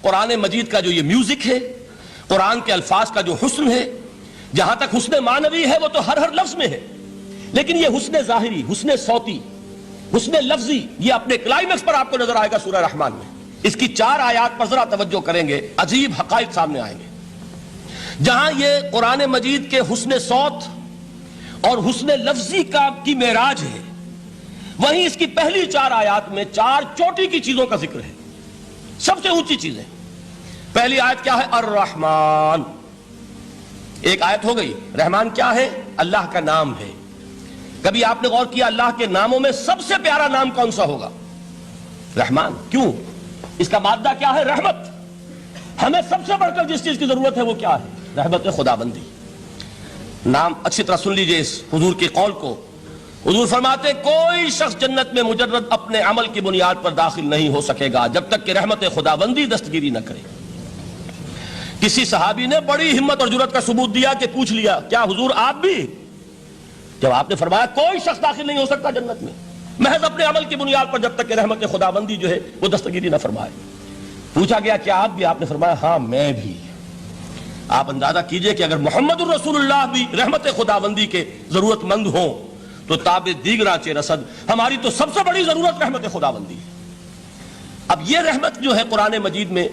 قرآن مجید کا جو یہ میوزک ہے، قرآن کے الفاظ کا جو حسن ہے، جہاں تک حسن معنوی ہے وہ تو ہر لفظ میں ہے، لیکن یہ حسن ظاہری، حسن صوتی، حسن لفظی، یہ اپنے کلائمیکس پر آپ کو نظر آئے گا سورہ رحمان میں۔ اس کی 4 آیات پر ذرا توجہ کریں گے، عجیب حقائق سامنے آئیں گے۔ جہاں یہ قرآن مجید کے حسن صوت اور حسن لفظی کی معراج ہے، وہیں اس کی پہلی 4 آیات میں 4 چوٹی کی چیزوں کا ذکر ہے، سب سے اونچی چیزیں۔ پہلی آیت کیا ہے؟ الرحمن۔ ایک آیت ہو گئی۔ رحمان کیا ہے؟ اللہ کا نام ہے۔ کبھی آپ نے غور کیا اللہ کے ناموں میں سب سے پیارا نام کون سا ہوگا؟ رحمان۔ کیوں؟ اس کا مادہ کیا ہے؟ رحمت۔ ہمیں سب سے بڑھ کر جس چیز کی ضرورت ہے وہ کیا ہے؟ رحمت خداوندی۔ نام اچھی طرح سن لیجئے اس حضور کی قول کو۔ حضور فرماتے کوئی شخص جنت میں مجرد اپنے عمل کی بنیاد پر داخل نہیں ہو سکے گا جب تک کہ رحمت خداوندی دستگیری نہ کرے۔ کسی صحابی نے بڑی ہمت اور جرأت کا ثبوت دیا کہ پوچھ لیا کیا حضور آپ بھی؟ جب آپ نے فرمایا کوئی شخص داخل نہیں ہو سکتا جنت میں محض اپنے عمل کی بنیاد پر جب تک کہ رحمت خداوندی جو ہے وہ دستگیری نہ فرمائے۔ پوچھا گیا کیا آپ بھی؟ آپ نے فرمایا ہاں میں بھی۔ آپ اندازہ کیجئے کہ اگر محمد الرسول اللہ بھی رحمت خداوندی کے ضرورت مند ہوں تو تاب دیگراں چہ رسد، ہماری تو سب سے بڑی ضرورت رحمت خداوندی ہے۔ اب یہ رحمت جو ہے قرآن مجید میں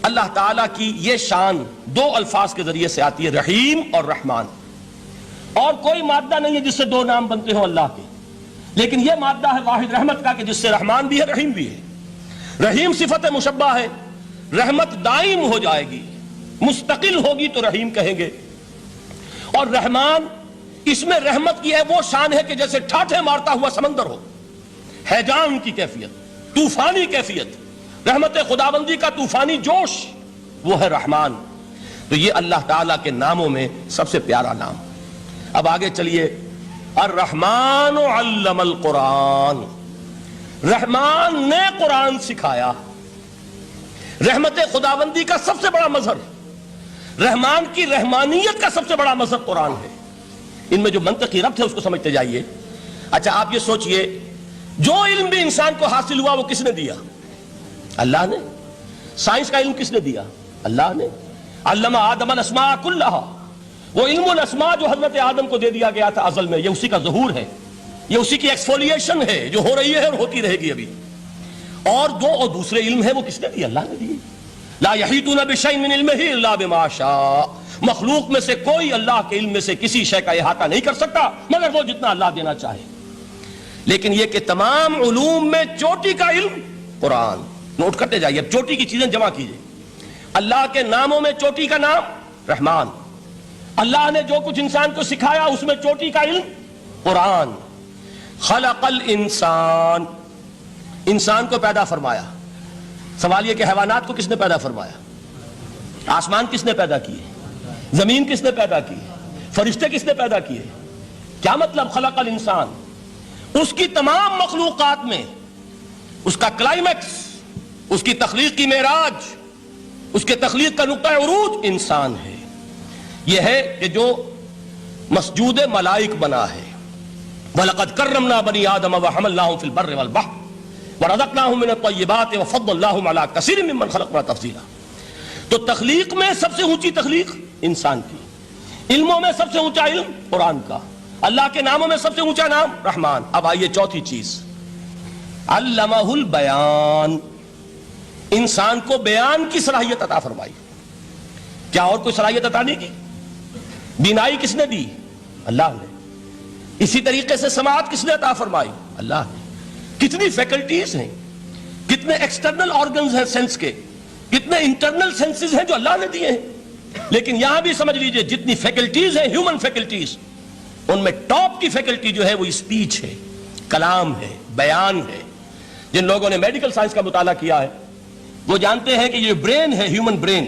اللہ تعالیٰ کی یہ شان 2 الفاظ کے ذریعے سے آتی ہے، رحیم اور رحمان۔ اور کوئی مادہ نہیں ہے جس سے 2 نام بنتے ہوں اللہ کے، لیکن یہ مادہ ہے واحد رحمت کا کہ جس سے رحمان بھی ہے رحیم بھی ہے۔ رحیم صفت مشبہ ہے، رحمت دائم ہو جائے گی، مستقل ہوگی تو رحیم کہیں گے۔ اور رحمان، اس میں رحمت کی ہے وہ شان ہے کہ جیسے ٹھاٹھے مارتا ہوا سمندر ہو، ہیجان کی کیفیت، طوفانی کیفیت، رحمت خداوندی کا طوفانی جوش، وہ ہے رحمان۔ تو یہ اللہ تعالیٰ کے ناموں میں سب سے پیارا نام۔ اب آگے چلیے، الرحمن علم القرآن، رحمان نے قرآن سکھایا۔ رحمت خداوندی کا سب سے بڑا مظہر، رحمان کی رحمانیت کا سب سے بڑا مظہر قرآن ہے۔ ان میں جو منطقی ربط ہے اس کو سمجھتے جائیے۔ اچھا آپ یہ سوچئے، جو علم بھی انسان کو حاصل ہوا وہ کس نے دیا؟ اللہ نے۔ سائنس کا علم کس نے دیا؟ اللہ نے۔ علم آدم الاسماء کلہا، وہ علم الاسماء جو حضرت آدم کو دے دیا گیا تھا ازل میں، یہ اسی کا ظہور ہے، یہ اسی کی ایکسفولیشن ہے جو ہو رہی ہے اور ہوتی رہے گی ابھی۔ اور دوسرے علم ہے وہ کس نے دیے؟ اللہ نے دیے۔ لا یحیطون بشیء من علمہ الا بما شاء، مخلوق میں سے کوئی اللہ کے علم میں سے کسی شے کا احاطہ نہیں کر سکتا مگر وہ جتنا اللہ دینا چاہے۔ لیکن یہ کہ تمام علوم میں چوٹی کا علم قرآن۔ نوٹ کرتے جائیے، اب چوٹی کی چیزیں جمع کیجئے۔ اللہ کے ناموں میں چوٹی کا نام رحمان، اللہ نے جو کچھ انسان کو سکھایا اس میں چوٹی کا علم قرآن۔ خلق الانسان، انسان کو پیدا فرمایا۔ سوال یہ کہ حیوانات کو کس نے پیدا فرمایا؟ آسمان کس نے پیدا کیے؟ زمین کس نے پیدا کی؟ فرشتے کس نے پیدا کیے؟ کیا مطلب خلق الانسان؟ اس کی تمام مخلوقات میں اس کا کلائمیکس، اس کی تخلیق کی معراج، اس کے تخلیق کا نقطہ عروج انسان ہے۔ یہ ہے کہ جو مسجود ملائک بنا ہے۔ وَلَقَدْ كَرَّمْنَا بَنِي آدَمَ وَحَمَلْنَاهُمْ فِي الْبَرِّ وَالْبَحْرِ وَرَزَقْنَاهُمْ مِنَ الطَّيِّبَاتِ وَفَضَّلْنَاهُمْ عَلَىٰ كَثِيرٍ مِّمَّنْ خَلَقْنَا تَفْضِيلًا۔ تو تخلیق میں سب سے اونچی تخلیق انسان کی، علموں میں سب سے اونچا علم قرآن کا، اللہ کے ناموں میں سب سے اونچا نام رحمان۔ اب آئیے چوتھی چیز، علمہ البیان، انسان کو بیان کی صلاحیت عطا فرمائی۔ کیا اور کوئی صلاحیت عطا نہیں کی؟ بینائی کس نے دی؟ اللہ نے۔ اسی طریقے سے سماعت کس نے عطا فرمائی؟ اللہ نے۔ کتنی فیکلٹیز ہیں، کتنے ایکسٹرنل آرگنز ہیں سینس کے، کتنے انٹرنل سینسز ہیں جو اللہ نے دیے ہیں۔ لیکن یہاں بھی سمجھ لیجئے جتنی فیکلٹیز ہیں ہیومن فیکلٹیز، ان میں ٹاپ کی فیکلٹی جو ہے وہ اسپیچ ہے، کلام ہے، بیان ہے۔ جن لوگوں نے میڈیکل سائنس کا مطالعہ کیا ہے وہ جانتے ہیں کہ یہ برین ہے، ہیومن برین،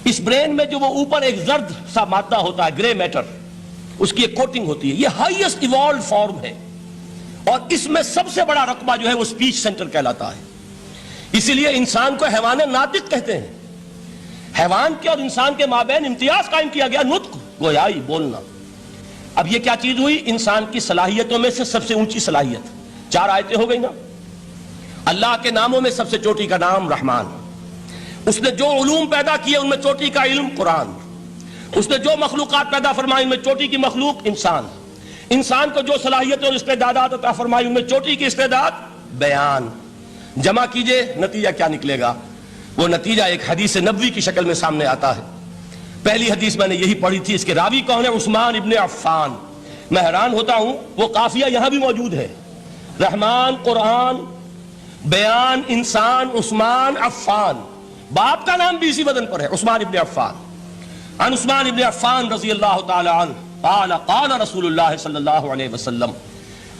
اس برین میں جو وہ اوپر ایک زرد سا مادہ ہوتا ہے، گرے میٹر، اس کی ایک کوٹنگ ہوتی ہے، یہ ہائیسٹ ایوالوڈ فارم ہے، اور اس میں سب سے بڑا رقبہ جو ہے وہ اسپیچ سینٹر کہلاتا ہے۔ اسی لیے انسان کو حیوان ناطق کہتے ہیں۔ حیوان کے اور انسان کے مابین امتیاز قائم کیا گیا، نطق، گویائی، بولنا۔ اب یہ کیا چیز ہوئی؟ انسان کی صلاحیتوں میں سے سب سے اونچی صلاحیت۔ 4 آیتیں ہو گئی نا۔ اللہ کے ناموں میں سب سے چوٹی کا نام رحمان، اس نے جو علوم پیدا کیے ان میں چوٹی کا علم قرآن، اس نے جو مخلوقات پیدا فرمائی ان میں چوٹی کی مخلوق انسان، انسان کو جو صلاحیتیں اور استعدادات عطا فرمائی ان میں چوٹی کی استعداد بیان۔ جمع کیجئے نتیجہ کیا نکلے گا؟ وہ نتیجہ ایک حدیث نبوی کی شکل میں سامنے آتا ہے۔ پہلی حدیث میں نے یہی پڑھی تھی، اس کے راوی کون ہے؟ عثمان ابن عفان۔ میں حیران ہوتا ہوں، وہ قافیہ یہاں بھی موجود ہے، رحمان، قرآن، بیان، انسان، عثمان، عفان، باپ کا نام بھی اسی وزن پر ہے، عثمان ابن عفان۔ عن عثمان ابن عفان رضی اللہ تعالی عنہ قال قال رسول اللہ صلی اللہ علیہ وسلم،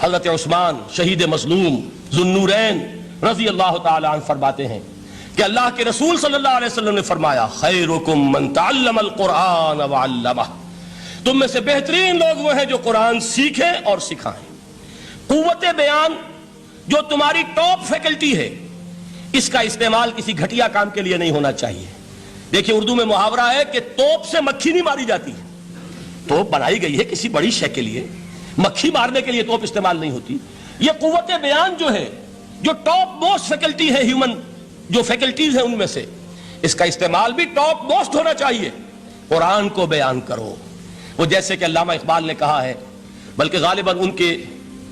حضرت عثمان شہید مظلوم ذو النورین رضی اللہ تعالی عنہ فرماتے ہیں کہ اللہ کے رسول صلی اللہ علیہ وسلم نے فرمایا، خیرکم من تعلم القرآن وعلمہ، تم میں سے بہترین لوگ وہ ہیں جو قرآن سیکھیں اور سکھائیں۔ قوت بیان جو تمہاری ٹاپ فیکلٹی ہے، اس کا استعمال کسی گھٹیا کام کے لیے نہیں ہونا چاہیے۔ دیکھیں اردو میں محاورہ ہے کہ توپ سے مکھی نہیں ماری جاتی، توپ بنائی گئی ہے کسی بڑی شے کے لیے، مکھی مارنے کے لیے توپ استعمال نہیں ہوتی۔ یہ قوت بیان جو ہے، جو ٹاپ موسٹ فیکلٹی ہے ہیومن جو فیکلٹیز ہیں ان میں سے، اس کا استعمال بھی ٹاپ موسٹ ہونا چاہیے۔ قرآن کو بیان کرو، وہ جیسے کہ علامہ اقبال نے کہا ہے، بلکہ غالباً ان کے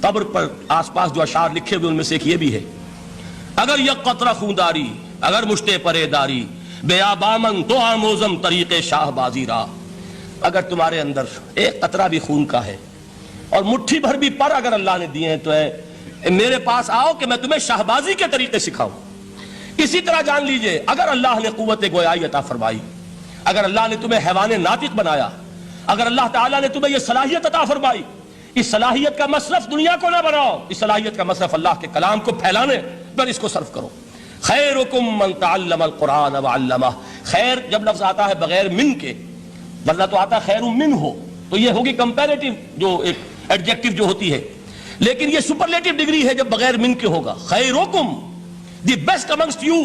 قبر پر آس پاس جو اشعار لکھے ہوئے ان میں سے ایک یہ بھی ہے، اگر یک قطرہ خونداری اگر مشتے پرے داری بیابامن تو آموزم طریق شاہ بازی را، اگر تمہارے اندر ایک قطرہ بھی خون کا ہے اور مٹھی بھر بھی پر اگر اللہ نے دیے ہیں تو میرے پاس آؤ کہ میں تمہیں شہبازی کے طریقے سکھاؤں۔ اسی طرح جان لیجئے، اگر اللہ نے قوت گویائی عطا فرمائی، اگر اللہ نے تمہیں حیوان ناطق بنایا، اگر اللہ تعالیٰ نے تمہیں یہ صلاحیت عطا فرمائی، اس صلاحیت کا مصرف دنیا کو نہ بناؤ، اس صلاحیت کا مصرف اللہ کے کلام کو پھیلانے پر اس کو صرف کرو۔ خیرکم من تعلم القرآن وعلمہ، خیر جب لفظ آتا ہے بغیر من کے، ورنہ تو آتا خیر من ہو تو یہ ہوگی کمپیریٹیو جو ایک ایڈجیکٹو جو ہوتی ہے، لیکن یہ سپرلیٹو ڈگری ہے جب بغیر من کے ہوگا۔ خیرکم، دی بیسٹ امنگسٹ یو،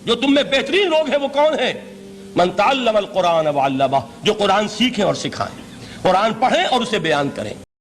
جو تم میں بہترین لوگ ہیں وہ کون ہیں؟ من تعلم القرآن وعلمہ، جو قرآن سیکھیں اور سکھائیں، قرآن پڑھیں اور اسے بیان کریں۔